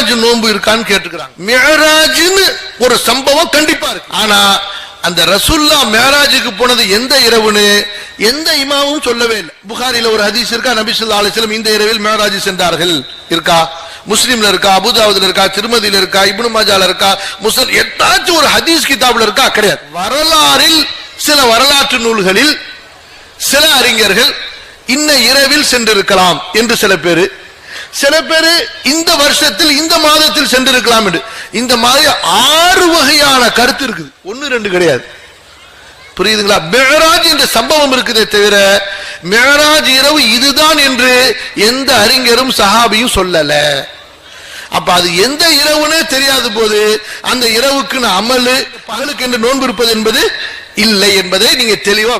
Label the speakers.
Speaker 1: மிஅராஜ் நோன்பு இருக்கான்னு கேட்டுக்கிறாங்க. மிஅராஜ்னு ஒரு சம்பவம் கண்டிப்பா இருக்கு. ஆனா அந்த ரசூலுல்லாஹ் மிஅராஜுக்கு போனது எந்த இரவுன்னு எந்த இமாமும் சொல்லவே இல்லை. புகாரில ஒரு ஹதீஸ் இருக்கா, நபி ஸல்லல்லாஹு அலைஹி வஸல்லம் இந்த இரவில் மிஅராஜ் சென்றார்கள் இருக்கா? முஸ்லிம்ல இருக்கா, அபூதாவுதுல இருக்கா, திருமதியில இருக்கா, இப்னு மாஜால இருக்கா, முஸ்லிம் ஏதாச்சும் ஒரு ஹதீஸ் கிதாபுல இருக்கா? கிடையாது. வரலாறில் சில வரலாற்று நூல்களில் சில அறிஞர்கள் இன்ன இரவில் சென்றிருக்கலாம் என்று சில பேரு இந்த வருஷத்தில் இந்த மாதத்தில் சென்றிருக்கலாம் என்று இந்த மாதிரி 6 வகையான கருத்து இருக்குது. 1 2 கிடையாது. புரியுதுங்களா? மிஅராஜ் என்ற சம்பவம் இருக்குதே தவிர மிஅராஜ் இரவு இதுதான் என்று எந்த அறிஞரும் சஹாபியும் சொல்லல. அப்ப அது எந்த இரவுனே தெரியாத போது அந்த இரவுக்கு அமல் பகலுக்கு என்று நோன்பு இருப்பது என்பது இல்லை என்பதை நீங்க தெளிவா